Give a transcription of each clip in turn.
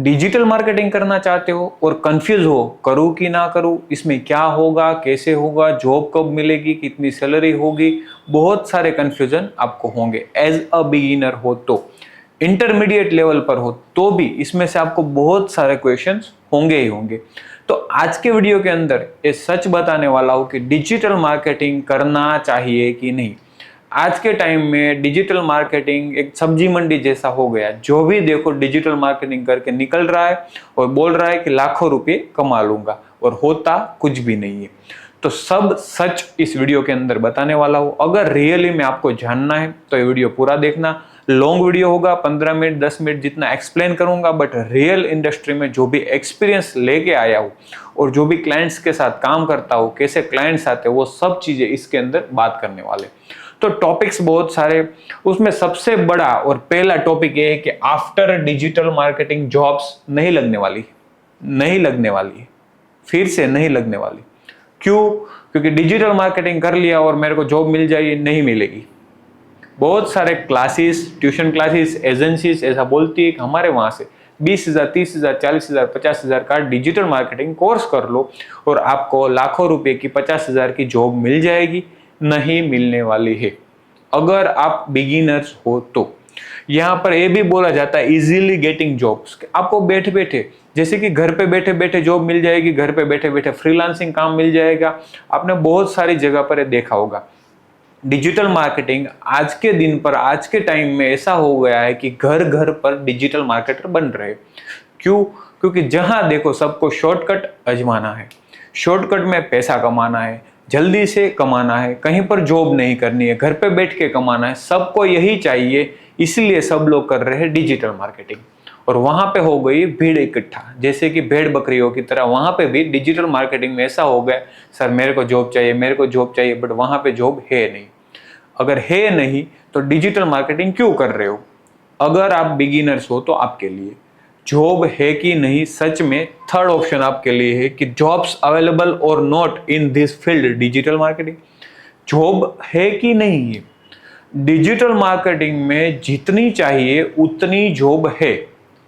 Digital marketing करना चाहते हो और कंफ्यूज हो करूँ कि ना करूँ, इसमें क्या होगा, कैसे होगा, जॉब कब मिलेगी, कितनी सैलरी होगी, बहुत सारे कंफ्यूजन आपको होंगे। एज अ बिगिनर हो तो, इंटरमीडिएट लेवल पर हो तो भी इसमें से आपको बहुत सारे क्वेश्चंस होंगे ही होंगे। तो आज के वीडियो के अंदर ये सच बताने वाला हूँ कि डिजिटल मार्केटिंग करना चाहिए कि नहीं। आज के टाइम में डिजिटल मार्केटिंग एक सब्जी मंडी जैसा हो गया। जो भी देखो डिजिटल मार्केटिंग करके निकल रहा है और बोल रहा है कि लाखों रुपए कमा लूंगा, और होता कुछ भी नहीं है। तो सब सच इस वीडियो के अंदर बताने वाला हूँ। अगर रियली में आपको जानना है तो ये वीडियो पूरा देखना। लॉन्ग वीडियो होगा, 15 मिनट 10 मिनट जितना एक्सप्लेन करूंगा, बट रियल इंडस्ट्री में जो भी एक्सपीरियंस लेके आया हूँ और जो भी क्लाइंट्स के साथ काम करता हूँ, कैसे क्लाइंट्स आते हैं, वो सब चीजें इसके अंदर बात करने वाले। तो टॉपिक्स बहुत सारे, उसमें सबसे बड़ा और पहला टॉपिक ये है कि आफ्टर डिजिटल मार्केटिंग जॉब्स नहीं लगने वाली, नहीं लगने वाली, फिर से नहीं लगने वाली। क्यों? क्योंकि डिजिटल मार्केटिंग कर लिया और मेरे को जॉब मिल जाएगी, नहीं मिलेगी। बहुत सारे क्लासेस, ट्यूशन क्लासेस, एजेंसीज ऐसा बोलती है कि हमारे वहां से 20,000, 30,000, 40,000, 50,000 का डिजिटल मार्केटिंग कोर्स कर लो और आपको लाखों रुपए की, 50,000 की जॉब मिल जाएगी। नहीं मिलने वाली है अगर आप बिगिनर्स हो तो। यहाँ पर यह भी बोला जाता है इजीली गेटिंग जॉब्स, आपको बैठे बैठे, जैसे कि घर पे बैठे बैठे जॉब मिल जाएगी, घर पे बैठे बैठे फ्रीलांसिंग काम मिल जाएगा। आपने बहुत सारी जगह पर देखा होगा। डिजिटल मार्केटिंग आज के दिन पर, आज के टाइम में ऐसा हो गया है कि घर घर पर डिजिटल मार्केटर बन रहे। क्यों? क्योंकि जहां देखो सबको शॉर्टकट आजमाना है, शॉर्टकट में पैसा कमाना है, जल्दी से कमाना है, कहीं पर जॉब नहीं करनी है, घर पे बैठ के कमाना है, सबको यही चाहिए। इसलिए सब लोग कर रहे हैं डिजिटल मार्केटिंग। और वहां पे हो गई भीड़ इकट्ठा, जैसे कि भेड़ बकरियों की तरह। वहां पे भी डिजिटल मार्केटिंग में ऐसा हो गया, सर मेरे को जॉब चाहिए, मेरे को जॉब चाहिए, बट वहां पे जॉब है नहीं। अगर है नहीं तो डिजिटल मार्केटिंग क्यों कर रहे हो? अगर आप बिगिनर्स हो तो आपके लिए जॉब है कि नहीं, सच में थर्ड ऑप्शन आपके लिए है कि जॉब्स अवेलेबल और not in this field digital marketing. Job है कि नहीं है? डिजिटल मार्केटिंग में जितनी चाहिए उतनी जॉब है।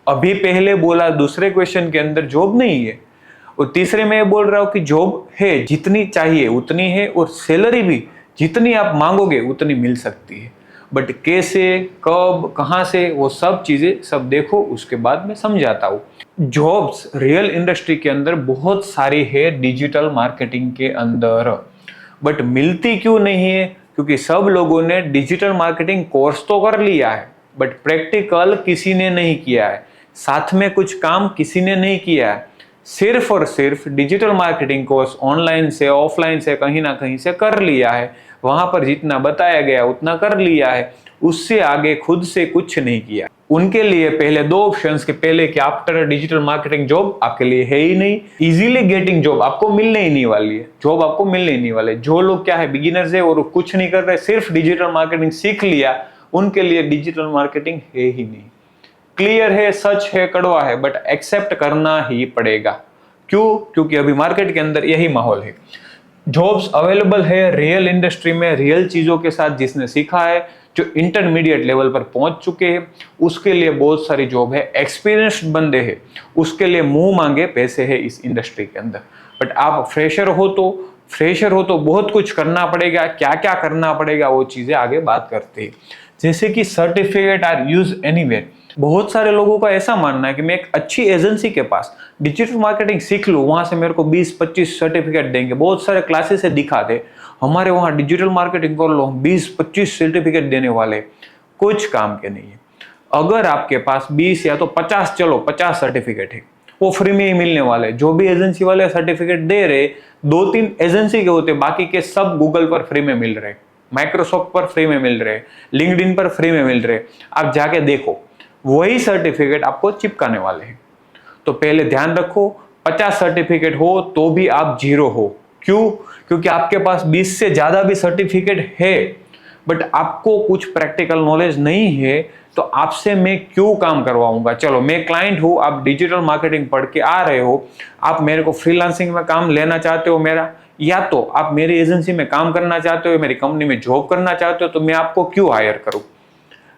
अभी पहले बोला दूसरे क्वेश्चन के अंदर जॉब नहीं है, और तीसरे में बोल रहा हूं कि जॉब है, जितनी चाहिए उतनी है, और सैलरी भी जितनी आप मांगोगे उतनी मिल सकती है। बट कैसे, कब, कहां से, वो सब चीजें सब देखो, उसके बाद मैं समझाता हूँ। जॉब्स रियल इंडस्ट्री के अंदर बहुत सारी है डिजिटल मार्केटिंग के अंदर, बट मिलती क्यों नहीं है? क्योंकि सब लोगों ने डिजिटल मार्केटिंग कोर्स तो कर लिया है, बट प्रैक्टिकल किसी ने नहीं किया है, साथ में कुछ काम किसी ने नहीं किया है। सिर्फ और सिर्फ डिजिटल मार्केटिंग कोर्स ऑनलाइन से, ऑफलाइन से, कहीं ना कहीं से कर लिया है, वहां पर जितना बताया गया उतना कर लिया है, उससे आगे खुद से कुछ नहीं किया। उनके लिए पहले दो ऑप्शंस के पहले कि आफ्टर डिजिटल मार्केटिंग जॉब आपके लिए है ही नहीं। इजीली गेटिंग जॉब आपको मिलने ही नहीं वाली है, जॉब आपको मिलने ही नहीं वाले। जो लोग क्या है, बिगिनर्स है और कुछ नहीं कर रहे, सिर्फ डिजिटल मार्केटिंग सीख लिया, उनके लिए डिजिटल मार्केटिंग है ही नहीं। क्लियर है, सच है, कड़वा है, बट एक्सेप्ट करना ही पड़ेगा। क्यों? क्योंकि अभी मार्केट के अंदर यही माहौल है। जॉब्स अवेलेबल है रियल इंडस्ट्री में, रियल चीजों के साथ, जिसने सीखा है, जो इंटरमीडिएट लेवल पर पहुंच चुके हैं, उसके लिए बहुत सारी जॉब है। एक्सपीरियंस्ड बंदे हैं, उसके लिए मुंह मांगे पैसे है इस इंडस्ट्री के अंदर। बट आप फ्रेशर हो तो बहुत कुछ करना पड़ेगा। क्या क्या करना पड़ेगा वो चीजें आगे बात करते हैं। जैसे कि सर्टिफिकेट आर यूज एनीवेयर। बहुत सारे लोगों का ऐसा मानना है कि मैं एक अच्छी एजेंसी के पास डिजिटल मार्केटिंग सीख लूं, वहां से मेरे को 20-25 सर्टिफिकेट देंगे। बहुत सारे क्लासेस से दिखाते हमारे वहां डिजिटल मार्केटिंग कर लो, 20-25 सर्टिफिकेट देने वाले, कुछ काम के नहीं है। अगर आपके पास 20 या तो 50, चलो 50 सर्टिफिकेट है, वो फ्री में ही मिलने वाले। जो भी एजेंसी वाले सर्टिफिकेट दे रहे, 2-3 एजेंसी के होते, बाकी के सब गूगल पर फ्री में मिल रहे, माइक्रोसॉफ्ट पर फ्री में मिल रहे, लिंक्डइन पर फ्री में मिल रहे। आप जाके देखो, वही सर्टिफिकेट आपको चिपकाने वाले हैं। तो पहले ध्यान रखो, 50 सर्टिफिकेट हो तो भी आप जीरो हो। क्यों? क्योंकि आपके पास 20 से ज्यादा भी सर्टिफिकेट है, बट आपको कुछ प्रैक्टिकल नॉलेज नहीं है, तो आपसे मैं क्यों काम करवाऊंगा? चलो मैं क्लाइंट हूं, आप डिजिटल मार्केटिंग पढ़ के आ रहे हो, आप मेरे को फ्रीलांसिंग में काम लेना चाहते हो मेरा, या तो आप मेरी एजेंसी में काम करना चाहते हो, मेरी कंपनी में जॉब करना चाहते हो, तो मैं आपको क्यों हायर करूं?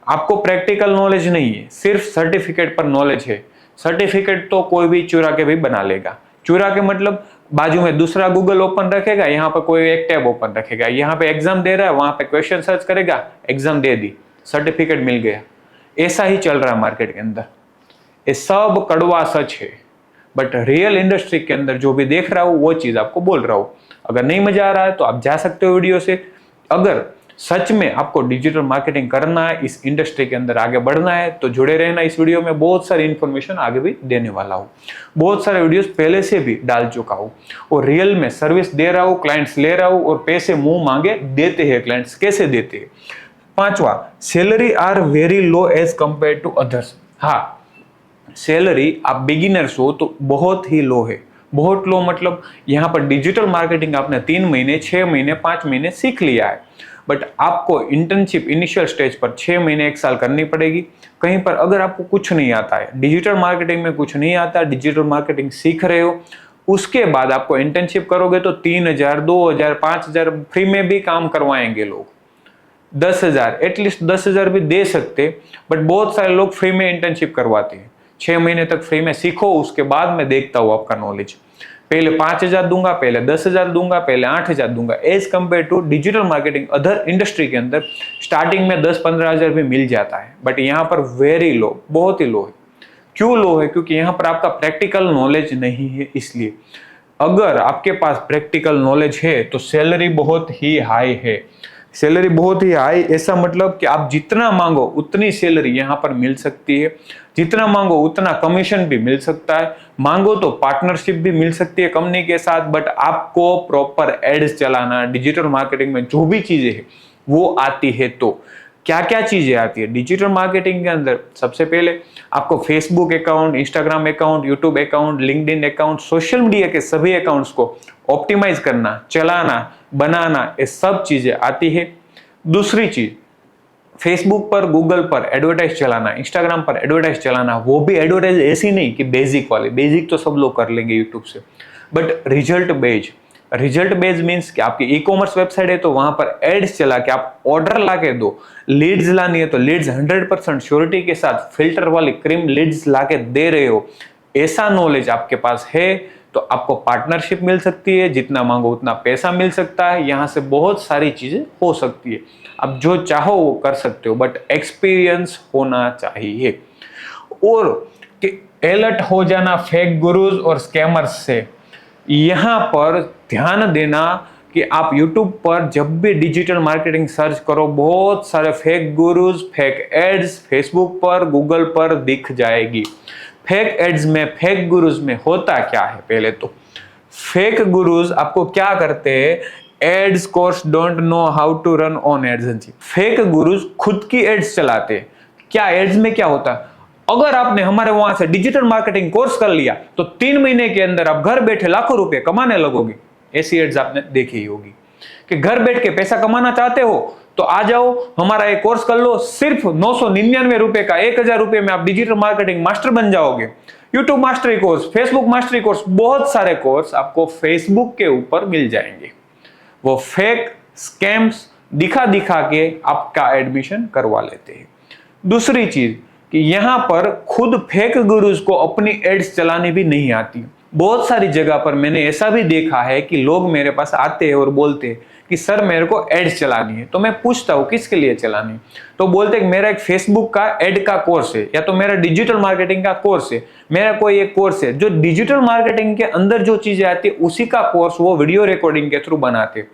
आपको प्रैक्टिकल नॉलेज नहीं है, सिर्फ सर्टिफिकेट पर नॉलेज है। सर्टिफिकेट तो कोई भी चुरा के भी बना लेगा। चुरा के मतलब बाजू में दूसरा गूगल ओपन रखेगा, यहाँ पर कोई एक टैब ओपन रखेगा, यहाँ पे एग्जाम दे रहा है, वहां पे क्वेश्चन सर्च करेगा, एग्जाम दे दी, सर्टिफिकेट मिल गया। ऐसा ही चल रहा है मार्केट के अंदर। ये सब कड़वा सच है, बट रियल इंडस्ट्री के अंदर जो भी देख रहा हूं वो चीज आपको बोल रहा हूं। अगर नहीं मजा आ रहा है तो आप जा सकते हो वीडियो से। अगर सच में आपको डिजिटल मार्केटिंग करना है, इस इंडस्ट्री के अंदर आगे बढ़ना है, तो जुड़े रहना इस वीडियो में। बहुत सारी इंफॉर्मेशन आगे भी देने वाला हूँ, बहुत सारे वीडियोस पहले से भी डाल चुका हूँ, और रियल में सर्विस दे रहा हूँ, क्लाइंट्स ले रहा हूँ, और पैसे मुंह मांगे देते हैं क्लाइंट्स। कैसे देते हैं? पांचवा, salary are very low as compare to others. हाँ, सैलरी आप बिगिनर्स हो तो बहुत ही लो है। बहुत लो मतलब यहाँ पर डिजिटल मार्केटिंग आपने 3 महीने, 6 महीने, 5 महीने सीख लिया है, बट आपको इंटर्नशिप इनिशियल स्टेज पर 6 महीने, 1 साल करनी पड़ेगी। कहीं पर अगर आपको कुछ नहीं आता है, डिजिटल मार्केटिंग में कुछ नहीं आता, डिजिटल मार्केटिंग सीख रहे हो, उसके बाद आपको इंटर्नशिप करोगे तो 3,000, 2,000, 5,000 फ्री में भी काम करवाएंगे लोग। 10,000, एटलीस्ट 10,000 भी दे सकते, बट बहुत सारे लोग फ्री में इंटर्नशिप करवाते हैं। 6 महीने तक फ्री में सीखो, उसके बाद मैं देखता हूँ आपका नॉलेज। पहले 5,000 दूंगा, पहले 10,000 दूंगा, पहले 8,000 दूंगा, as compare to digital marketing other industry के अंदर स्टार्टिंग में 10-15,000 भी मिल जाता है, बट यहाँ पर वेरी लो, बहुत ही लो है। क्यों लो है? क्योंकि यहाँ पर आपका प्रैक्टिकल नॉलेज नहीं है। इसलिए अगर आपके पास प्रैक्टिकल नॉलेज है तो सैलरी बहुत ही हाई है। सैलरी बहुत ही हाई ऐसा मतलब कि आप जितना मांगो उतनी सैलरी यहाँ पर मिल सकती है, जितना मांगो उतना कमीशन भी मिल सकता है, मांगो तो पार्टनरशिप भी मिल सकती है कंपनी के साथ। बट आपको प्रॉपर एड्स चलाना, डिजिटल मार्केटिंग में जो भी चीजें है वो आती है। तो क्या क्या चीजें आती है डिजिटल मार्केटिंग के अंदर? सबसे पहले आपको Facebook account, Instagram account, YouTube account, LinkedIn account, social media के सभी अकाउंट्स को ऑप्टिमाइज करना, चलाना, बनाना, ये सब चीजें आती है। दूसरी चीज, फेसबुक पर, गूगल पर एडवर्टाइज चलाना, इंस्टाग्राम पर एडवर्टाइज चलाना, वो भी एडवर्टाइज ऐसी नहीं कि बेसिक वाले, बेसिक तो सब लोग कर लेंगे यूट्यूब से, but result based. Result based means कि आपकी ई कॉमर्स वेबसाइट है तो वहां पर एड्स चला के आप ऑर्डर ला के दो। लीड्स लानी है तो लीड्स 100% श्योरिटी के साथ फिल्टर वाली क्रीम लीड्स ला के दे रहे हो, ऐसा नॉलेज आपके पास है तो आपको पार्टनरशिप मिल सकती है, जितना मांगो उतना पैसा मिल सकता है, यहाँ से बहुत सारी चीजें हो सकती है। आप जो चाहो वो कर सकते हो, बट एक्सपीरियंस होना चाहिए। और कि अलर्ट हो जाना फेक गुरुज और स्कैमर्स से, यहाँ पर ध्यान देना कि आप YouTube पर जब भी डिजिटल मार्केटिंग सर्च करो, बहुत सारे fake gurus, fake ads Facebook पर, गूगल पर दिख जाएगी। फेक एड्स में, फेक गुरुज में होता क्या है? पहले तो फेक गुरुज आपको क्या करते हैं? Ads course don't know how to run on ads. Fake gurus खुद की एड्स चलाते हैं। क्या एड्स में क्या होता है? अगर आपने हमारे वहां से डिजिटल मार्केटिंग कोर्स कर लिया तो 3 महीने के अंदर आप घर बैठे लाखों रुपए कमाने लगोगे। ऐसी एड्स आपने देखी ही होगी कि घर बैठ के पैसा कमाना चाहते हो तो आ जाओ, हमारा एक कोर्स कर लो, सिर्फ 999 रुपए का, 1,000 रुपए में आप डिजिटल मार्केटिंग मास्टर बन जाओगे। YouTube mastery course, Facebook mastery course, बहुत सारे कोर्स आपको फेसबुक के ऊपर मिल जाएंगे। वो फेक स्कैम्स दिखा दिखा के आपका एडमिशन करवा लेते हैं। दूसरी चीज कि यहां पर खुद फेक गुरुज को अपनी एड्स चलानी भी नहीं आती। बहुत सारी जगह पर मैंने ऐसा भी देखा है कि लोग मेरे पास आते हैं और बोलते हैं कि सर मेरे को एड्स चलानी है। तो मैं पूछता हूँ किसके लिए चलानी? तो बोलते हैं मेरा एक फेसबुक का एड का कोर्स है, या तो मेरा डिजिटल मार्केटिंग का कोर्स है, मेरा कोई एक कोर्स है। जो डिजिटल मार्केटिंग के अंदर जो चीजें आती है उसी का कोर्स वो वीडियो रिकॉर्डिंग के थ्रू बनाते,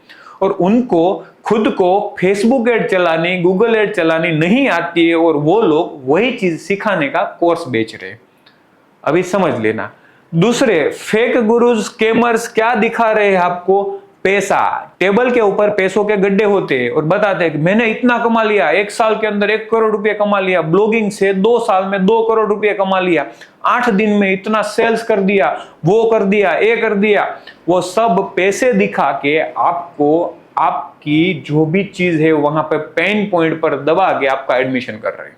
और उनको खुद को फेसबुक एड चलानी, गूगल एड चलानी नहीं आती है, और वो लोग वही चीज सिखाने का कोर्स बेच रहे हैं। अभी समझ लेना। दूसरे फेक गुरुज, स्कैमर्स क्या दिखा रहे हैं आपको? पैसा। टेबल के ऊपर पैसों के गड्ढे होते हैं और बताते हैं कि मैंने इतना कमा लिया, 1 साल के अंदर 1 करोड़ रुपए कमा लिया, ब्लॉगिंग से 2 साल में 2 करोड़ रुपए कमा लिया, 8 दिन में इतना सेल्स कर दिया, वो कर दिया, ये कर दिया। वो सब पैसे दिखा के आपको आपकी जो भी चीज है वहां पे पेन पॉइंट पर दबा के आपका एडमिशन कर रहे हैं।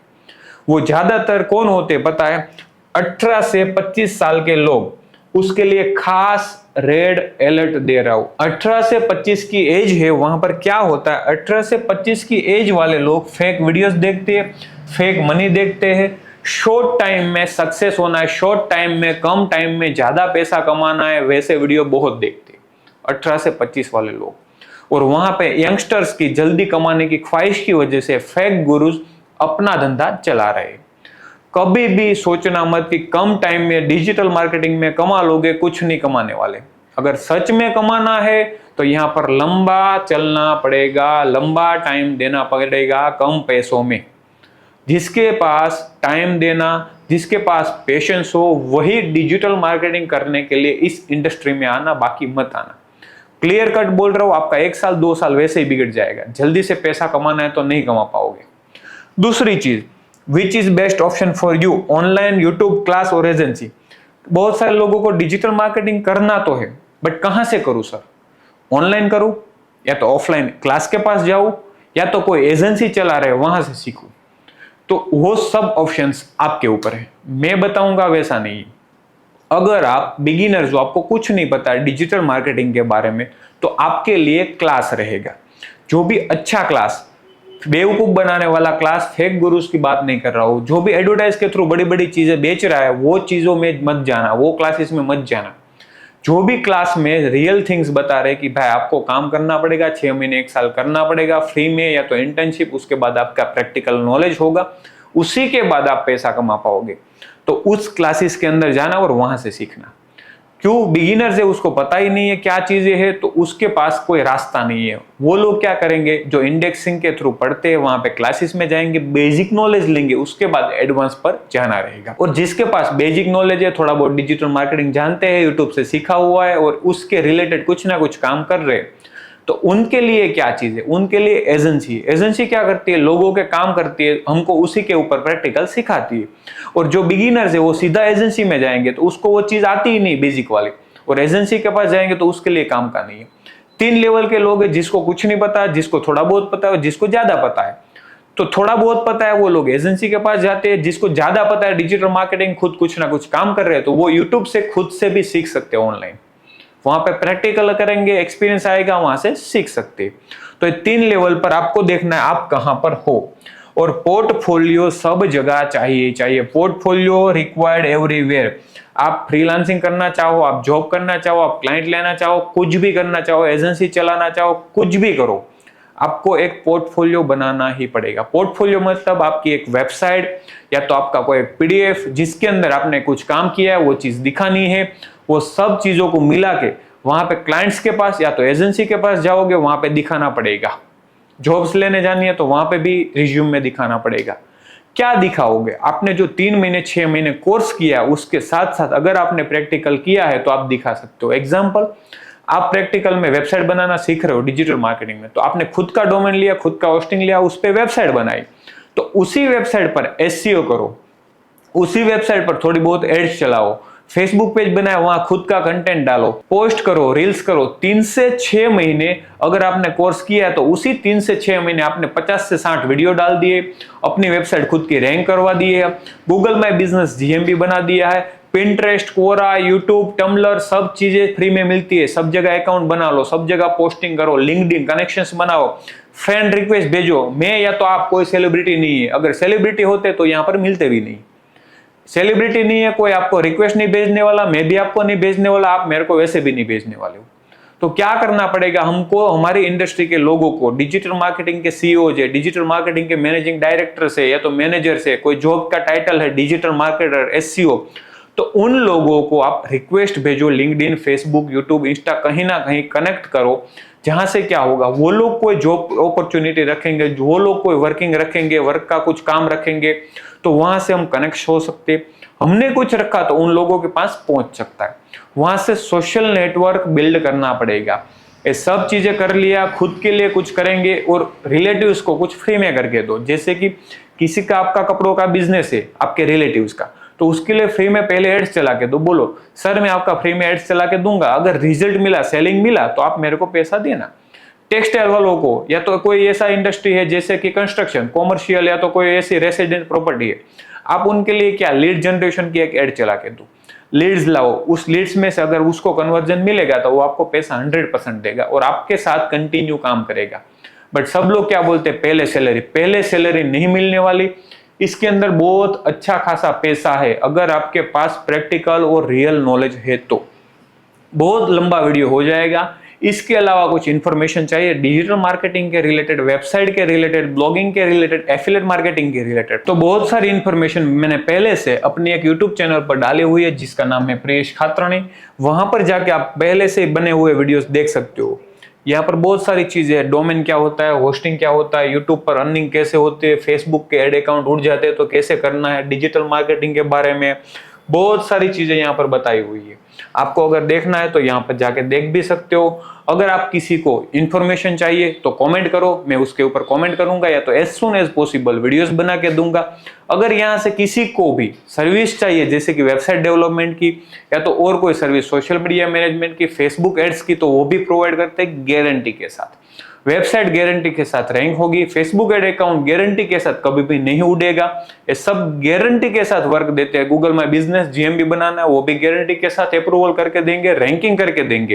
वो ज्यादातर कौन होते पता है? 18 से 25 साल के लोग। उसके लिए खास रेड अलर्ट दे रहा हूं। 18 से 25 की एज है, वहां पर क्या होता है? 18 से 25 की एज वाले लोग फेक वीडियोस देखते हैं, फेक मनी देखते हैं, शॉर्ट टाइम में सक्सेस होना है, शॉर्ट टाइम में, कम टाइम में ज्यादा पैसा कमाना है, वैसे वीडियो बहुत देखते हैं 18 से 25 वाले लोग। और वहां पे यंगस्टर्स की जल्दी कमाने की ख्वाहिश की वजह से फेक गुरुज अपना धंधा चला रहे हैं। कभी भी सोचना मत कि कम टाइम में डिजिटल मार्केटिंग में कमा लोगे, कुछ नहीं कमाने वाले। अगर सच में कमाना है तो यहाँ पर लंबा चलना पड़ेगा, लंबा टाइम देना पड़ेगा कम पैसों में। जिसके पास टाइम देना, जिसके पास पेशेंस हो, वही डिजिटल मार्केटिंग करने के लिए इस इंडस्ट्री में आना, बाकी मत आना। क्लियर कट बोल रहा हूं, आपका 1 साल 2 साल वैसे ही बिगड़ जाएगा। जल्दी से पैसा कमाना है तो नहीं कमा पाओगे। दूसरी चीज, which is best option for you, online, YouTube class और एजेंसी। बहुत सारे लोगों को डिजिटल मार्केटिंग करना तो है, बट कहां से करूं सर? ऑनलाइन करूं या तो ऑफलाइन क्लास के पास जाऊं या तो कोई एजेंसी चला रहे वहां से सीखूं? तो वो सब ऑप्शंस आपके ऊपर है, मैं बताऊंगा वैसा नहीं। अगर आप बिगिनर हो, आपको कुछ नहीं पता है डिजिटल मार्केटिंग के बारे में, तो आपके लिए क्लास रहेगा। जो भी अच्छा क्लास, बेवकूफ बनाने वाला क्लास, फेक गुरुज की बात नहीं कर रहा हूं, जो भी एडवर्टाइज के थ्रू बड़ी बड़ी चीजें बेच रहा है वो चीजों में मत जाना, वो क्लासेस में मत जाना। जो भी क्लास में रियल थिंग्स बता रहे कि भाई आपको काम करना पड़ेगा, 6 महीने 1 साल करना पड़ेगा फ्री में या तो इंटर्नशिप, उसके बाद आपका प्रैक्टिकल नॉलेज होगा, उसी के बाद आप पैसा कमा पाओगे, तो उस क्लासेस के अंदर जाना और वहां से सीखना। क्यों? बिगिनर से उसको पता ही नहीं है क्या चीजें है, तो उसके पास कोई रास्ता नहीं है। वो लोग क्या करेंगे, जो इंडेक्सिंग के थ्रू पढ़ते हैं वहां पे क्लासेस में जाएंगे, बेसिक नॉलेज लेंगे, उसके बाद एडवांस पर जाना रहेगा। और जिसके पास बेसिक नॉलेज है, थोड़ा बहुत डिजिटल मार्केटिंग जानते हैं, यूट्यूब से सीखा हुआ है और उसके रिलेटेड कुछ ना कुछ काम कर रहे हैं, तो उनके लिए क्या चीज है? उनके लिए एजेंसी। एजेंसी क्या करती है? लोगों के काम करती है, हमको उसी के ऊपर प्रैक्टिकल सिखाती है। और जो बिगिनर्स है वो सीधा एजेंसी में जाएंगे तो उसको वो चीज आती ही नहीं बेसिक वाली, और एजेंसी के पास जाएंगे तो उसके लिए काम का नहीं है। 3 लेवल के लोग हैं, जिसको कुछ नहीं पता, जिसको थोड़ा बहुत पता है, जिसको ज्यादा पता है। तो थोड़ा बहुत पता है वो लोग एजेंसी के पास जाते हैं, जिसको ज्यादा पता है डिजिटल मार्केटिंग, खुद कुछ ना कुछ काम कर रहे हैं, तो वो यूट्यूब से खुद से भी सीख सकते हैं ऑनलाइन। वहां पे प्रैक्टिकल करेंगे, एक्सपीरियंस आएगा, वहां से सीख सकते। तो 3 लेवल पर आपको देखना है आप कहां पर हो। और पोर्टफोलियो सब जगह चाहिए। Portfolio required everywhere. आप फ्रीलांसिंग करना चाहो, आप जॉब करना चाहो, आप क्लाइंट लेना चाहो, कुछ भी करना चाहो, एजेंसी चलाना चाहो, कुछ भी करो, आपको एक पोर्टफोलियो बनाना ही पड़ेगा। पोर्टफोलियो मतलब आपकी एक वेबसाइट या तो आपका कोई पीडीएफ जिसके अंदर आपने कुछ काम किया है वो चीज दिखानी है। वो सब चीजों को मिला के वहां पे क्लाइंट्स के पास या तो एजेंसी के पास जाओगे, वहां पे दिखाना पड़ेगा। जॉब्स लेने जानी है तो वहां पे भी रिज्यूम में दिखाना पड़ेगा। क्या दिखाओगे? आपने जो 3 महीने 6 महीने कोर्स किया उसके साथ साथ अगर आपने प्रैक्टिकल किया है तो आप दिखा सकते हो। एग्जाम्पल, आप प्रैक्टिकल में वेबसाइट बनाना सीख रहे हो डिजिटल मार्केटिंग में, तो आपने खुद का डोमेन लिया, खुद का होस्टिंग लिया, उस पर वेबसाइट बनाई, तो उसी वेबसाइट पर एसईओ करो, उसी वेबसाइट पर थोड़ी बहुत एड्स चलाओ, फेसबुक पेज बनाए, वहां खुद का कंटेंट डालो, पोस्ट करो, रील्स करो। 3 से 6 महीने अगर आपने कोर्स किया है तो उसी 3 से 6 महीने आपने 50 से 60 वीडियो डाल दिए, अपनी वेबसाइट खुद की रैंक करवा दी है, गूगल माई बिजनेस जीएमबी बना दिया है, पिंटरेस्ट, कोरा, यूट्यूब, टम्बलर, सब चीजें फ्री में मिलती है। सब जगह अकाउंट बना लो, सब जगह पोस्टिंग करो, लिंक्डइन कनेक्शंस बनाओ, फ्रेंड रिक्वेस्ट भेजो। मैं या तो आप कोई सेलिब्रिटी नहीं है, अगर सेलिब्रिटी होते तो यहाँ पर मिलते भी नहीं। सेलिब्रिटी नहीं है, कोई आपको रिक्वेस्ट नहीं भेजने वाला, मैं भी आपको नहीं भेजने वाला, आप मेरे को वैसे भी नहीं भेजने वाले हो। तो क्या करना पड़ेगा हमको? हमारी इंडस्ट्री के लोगों को, डिजिटल मार्केटिंग के सीईओ है, डिजिटल मार्केटिंग के मैनेजिंग डायरेक्टर से या तो मैनेजर से, कोई जॉब का टाइटल है डिजिटल मार्केटर, एसईओ, तो उन लोगों को आप रिक्वेस्ट भेजो, लिंक्डइन, फेसबुक, यूट्यूब, इंस्टा, कहीं ना कहीं कनेक्ट करो। जहां से क्या होगा, वो लोग कोई जॉब अपॉर्चुनिटी रखेंगे, वो लोग कोई वर्किंग रखेंगे, वर्क का कुछ काम रखेंगे, तो वहां से हम कनेक्ट हो सकते। हमने कुछ रखा तो उन लोगों के पास पहुंच सकता है। वहां से सोशल नेटवर्क बिल्ड करना पड़ेगा। ये सब चीजें कर लिया, खुद के लिए कुछ करेंगे और रिलेटिव्स को कुछ फ्री में करके दो। जैसे कि किसी का आपका कपड़ों का बिजनेस है, आपके रिलेटिव्स का, तो उसके लिए फ्री में पहले एड्स चला के दो, बोलो सर मैं आपका फ्री में एड्स चला के दूंगा, अगर रिजल्ट मिला, सेलिंग मिला तो आप मेरे को पैसा देना। टेक्सटाइल वालों को, या तो कोई ऐसा इंडस्ट्री है जैसे कि कंस्ट्रक्शन, कॉमर्शियल, या तो कोई ऐसी रेसिडेंट प्रॉपर्टी है, आप उनके लिए क्या लीड जनरेशन की एक एड चला के दो, लीड्स लाओ, उस लीड्स में से अगर उसको कन्वर्जन मिलेगा तो वो आपको पैसा 100% देगा और आपके साथ कंटिन्यू काम करेगा। बट सब लोग क्या बोलते हैं, पहले सैलरी नहीं मिलने वाली। इसके अंदर बहुत अच्छा खासा पैसा है अगर आपके पास प्रैक्टिकल और रियल नॉलेज है तो। बहुत लंबा वीडियो हो जाएगा। इसके अलावा कुछ इन्फॉर्मेशन चाहिए डिजिटल मार्केटिंग के रिलेटेड, वेबसाइट के रिलेटेड, ब्लॉगिंग के रिलेटेड, एफिलिएट मार्केटिंग के रिलेटेड, तो बहुत सारी इन्फॉर्मेशन मैंने पहले से अपनी एक यूट्यूब चैनल पर डाली हुई है जिसका नाम है प्रियेश खात्राणी। वहां पर जाके आप पहले से बने हुए वीडियोस देख सकते हो। यहाँ पर बहुत सारी चीजें है, डोमेन क्या होता है, होस्टिंग क्या होता है, यूट्यूब पर अर्निंग कैसे होती है, फेसबुक के एड अकाउंट उड़ जाते हैं तो कैसे करना है, डिजिटल मार्केटिंग के बारे में बहुत सारी चीजें यहाँ पर बताई हुई है। आपको अगर देखना है तो यहाँ पर जाके देख भी सकते हो। अगर आप किसी को इंफॉर्मेशन चाहिए तो कमेंट करो, मैं उसके ऊपर कमेंट करूंगा या तो as soon as possible videos बना के दूंगा। अगर यहाँ से किसी को भी सर्विस चाहिए जैसे कि वेबसाइट डेवलपमेंट की या तो और कोई सर्विस सोशल मीडिया मैनेजमेंट की, फेसबुक एड्स की, तो वो भी प्रोवाइड करते हैं गारंटी के साथ। वेबसाइट गारंटी के साथ रैंक होगी, फेसबुक एड अकाउंट गारंटी के साथ कभी भी नहीं उड़ेगा। ये सब गारंटी के साथ वर्क देते हैं। गूगल माय बिजनेस जीएमबी बनाना है वो भी गारंटी के साथ अप्रूवल करके देंगे, रैंकिंग करके देंगे।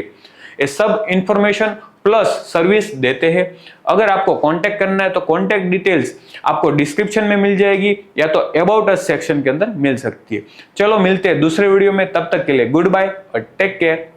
ये सब इंफॉर्मेशन प्लस सर्विस देते हैं। अगर आपको कांटेक्ट करना है तो कांटेक्ट डिटेल्स आपको डिस्क्रिप्शन में मिल जाएगी या तो अबाउट अस सेक्शन के अंदर मिल सकती है। चलो मिलते हैं दूसरे वीडियो में, तब तक के लिए गुड बाय और टेक केयर।